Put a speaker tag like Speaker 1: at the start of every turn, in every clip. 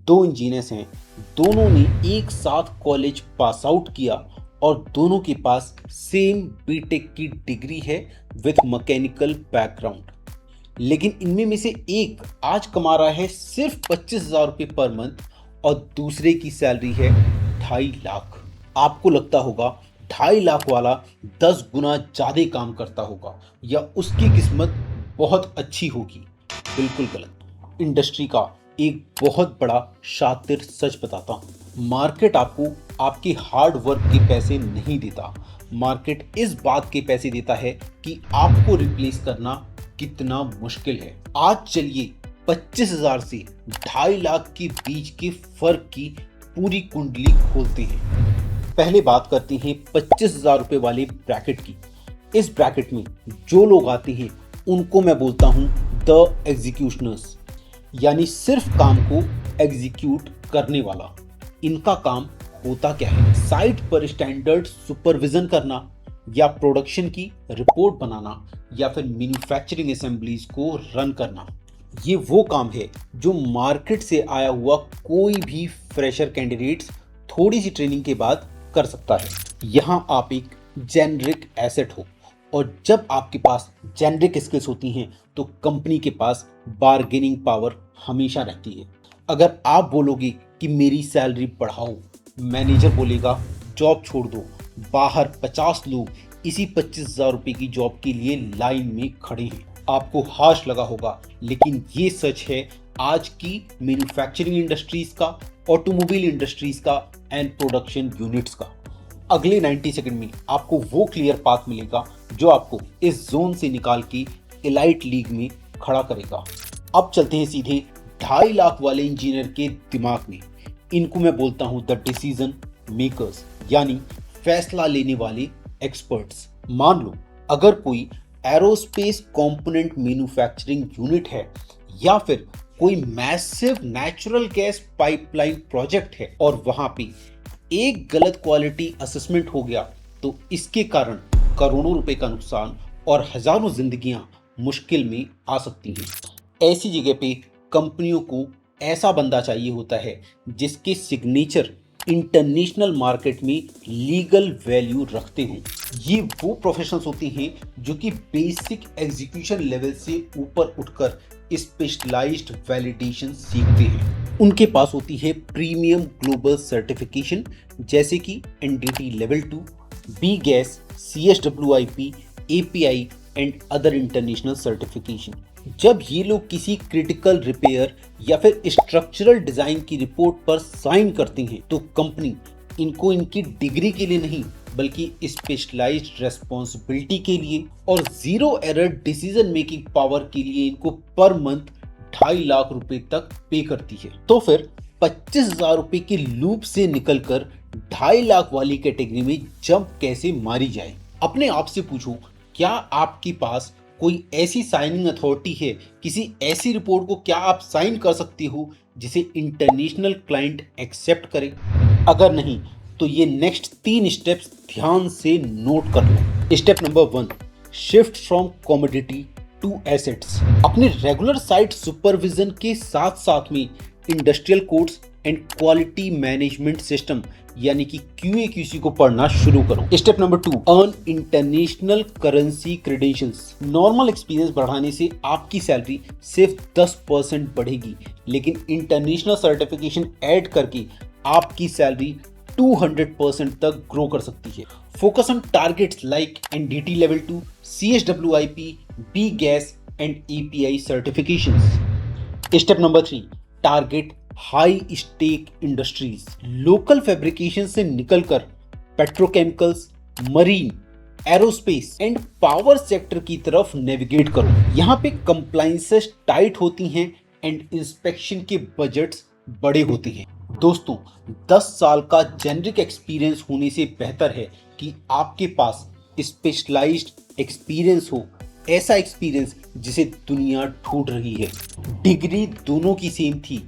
Speaker 1: दो इंजीनियर्स हैं, दोनों ने एक साथ कॉलेज पास आउट किया और दोनों के पास सेम बीटेक की डिग्री है विथ मैकेनिकल बैकग्राउंड। लेकिन इनमें में से एक आज कमा रहा है सिर्फ 25,000 रुपये पर मंथ और दूसरे की सैलरी है 2.5 लाख। आपको लगता होगा 2.5 लाख वाला 10 गुना ज़्यादा काम करता होगा या उसकी किस्मत बहुत अच्छी होगी। बिल्कुल गलत। इंडस्ट्री का एक बहुत बड़ा शातिर सच बताता हूँ, मार्केट आपको आपके हार्ड वर्क के पैसे नहीं देता, मार्केट इस बात के पैसे देता है कि आपको रिप्लेस करना कितना मुश्किल है। आज चलिए 25,000 से 2.5 लाख के बीच के फर्क की पूरी कुंडली खोलते हैं। पहले बात करते हैं 25,000 रुपये वाले ब्रैकेट की। इस ब्रैकेट में जो लोग आते हैं उनको मैं बोलता हूं द एग्जीक्यूशनर्स, यानी सिर्फ काम को एग्जीक्यूट करने वाला। इनका काम होता क्या है? साइट पर स्टैंडर्ड सुपरविजन करना या प्रोडक्शन की रिपोर्ट बनाना या फिर मैन्युफैक्चरिंग असेंबलीज को रन करना। ये वो काम है जो मार्केट से आया हुआ कोई भी फ्रेशर कैंडिडेट्स थोड़ी सी ट्रेनिंग के बाद कर सकता है। यहाँ आप एक जेनरिक एसेट हो और जब आपके पास जेनरिक स्किल्स होती हैं तो कंपनी के पास बार्गेनिंग पावर हमेशा रहती है। अगर आप बोलोगे कि मेरी सैलरी बढ़ाओ, मैनेजर बोलेगा जॉब छोड़ दो। बाहर 50 लोग इसी 25,000 रुपये की जॉब के लिए लाइन में खड़े हैं। आपको हाश लगा होगा, लेकिन ये सच है आज की मैन्युफैक्चरिंग इंडस्ट्रीज का, ऑटोमोबाइल इंडस्ट्रीज का एंड प्रोडक्शन यूनिट्स का। अगले 90 सेकंड में आपको वो क्लियर पाथ मिलेगा जो आपको इस जोन से निकाल के एलाइट लीग में खड़ा करेगा। अब चलते हैं सीधे 2.5 लाख वाले इंजीनियर के दिमाग में। इनको मैं बोलता हूं द डिसीजन मेकर्स, यानी फैसला लेने वाले एक्सपर्ट्स। मान लो अगर कोई एरोस्पेस कंपोनेंट मैन्युफैक्चरिंग यूनिट है या फिर कोई massive natural gas pipeline project है और वहां पे एक गलत क्वालिटी असेसमेंट हो गया तो इसके कारण करोड़ों रुपए का नुकसान और हजारों जिंदगियां मुश्किल में आ सकती हैं। ऐसी जगह पे कंपनियों को ऐसा बंदा चाहिए होता है जिसके सिग्नेचर इंटरनेशनल मार्केट में लीगल वैल्यू रखते हों। ये वो प्रोफेशनल्स होते हैं जो कि बेसिक एग्जीक्यूशन लेवल से ऊपर उठकर स्पेशलाइज्ड वैलिडेशन सीखते हैं। उनके पास होती है प्रीमियम ग्लोबल सर्टिफिकेशन जैसे कि NDT level 2, B gas, CSWIP, API and other international certification. जब ये लोग किसी क्रिटिकल रिपेयर या फिर स्ट्रक्चरल डिजाइन की रिपोर्ट पर साइन करते हैं तो कंपनी इनको इनकी डिग्री के लिए नहीं बल्कि स्पेशलाइज्ड रेस्पॉन्सिबिलिटी के लिए और zero error decision making power के लिए इनको पर मंथ 2.5 लाख रुपए तक पे करती है। तो फिर 25,000 रुपए के लूप से निकलकर 2.5 लाख वाली कैटेगरी में जंप कैसे मारी जाए? अपने आप से पूछो, क्या आपके पास कोई ऐसी साइनिंग अथॉरिटी है? किसी ऐसी रिपोर्ट को क्या आप साइन कर सकते हो जिसे इंटरनेशनल क्लाइंट एक्सेप्ट करे? अगर नहीं तो ये नेक्स्ट 3 स्टेप्स ध्यान से नोट कर लो। Step number 1, shift from commodity to assets. अपने रेगुलर साइट सुपरविजन के साथ साथ में industrial codes and quality management system यानी कि QA/QC को पढ़ना शुरू करो। Step number 2, earn international currency credentials. Normal experience बढ़ाने से आपकी सैलरी सिर्फ 10% बढ़ेगी, लेकिन इंटरनेशनल सर्टिफिकेशन ऐड करके आपकी सैलरी 200% तक ग्रो कर सकती है। Focus on targets like NDT level 2, CSWIP, B gas and API certifications. Step number 3, target high stake industries. Local fabrication से निकलकर petrochemicals, marine, aerospace and power sector की तरफ नेविगेट करो। यहाँ पे कंप्लायंसेस टाइट होती हैं एंड इंस्पेक्शन के बजट्स बड़े होते हैं। दोस्तों, 10 साल का जेनरिक एक्सपीरियंस होने से बेहतर है कि आपके पास स्पेशलाइज्ड एक्सपीरियंस हो, ऐसा एक्सपीरियंस जिसे दुनिया ढूंढ रही है। डिग्री दोनों की सेम थी,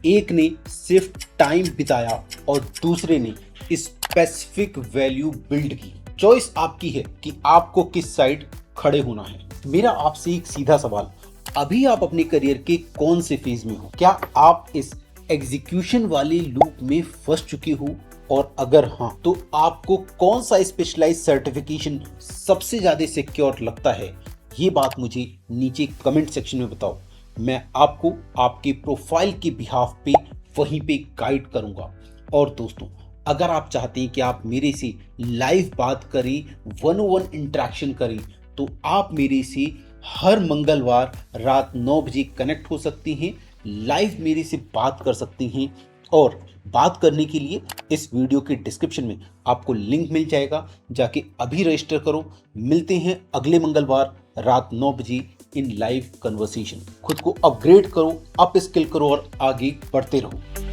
Speaker 1: एक ने सिर्फ टाइम बिताया और दूसरे ने स्पेसिफिक वैल्यू बिल्ड की। चॉइस आपकी है कि आपको किस साइड खड़े होना है। मेरा आपसे एक सीधा सवाल, अभी आप अपने करियर के कौन से फेज में हो? क्या आप इस एग्जीक्यूशन वाले लूप में फंस चुके हो, और अगर हाँ तो आपको कौन सा स्पेशलाइज सर्टिफिकेशन सबसे ज्यादा सिक्योर लगता है, ये बात मुझे नीचे कमेंट सेक्शन में बताओ। मैं आपको आपके प्रोफाइल के बिहाफ पे वहीं पे गाइड करूंगा। और दोस्तों, अगर आप चाहते हैं कि आप मेरे से लाइव बात करें, 1-on-1 इंटरेक्शन करें, तो आप मेरे से हर मंगलवार रात 9 बजे कनेक्ट हो सकते हैं, लाइव मेरे से बात कर सकते हैं। और बात करने के लिए इस वीडियो के डिस्क्रिप्शन में आपको लिंक मिल जाएगा, जाके अभी रजिस्टर करो। मिलते हैं अगले मंगलवार रात 9 बजे इन लाइव कन्वर्सेशन। खुद को अपग्रेड करो, अप स्किल करो और आगे बढ़ते रहो।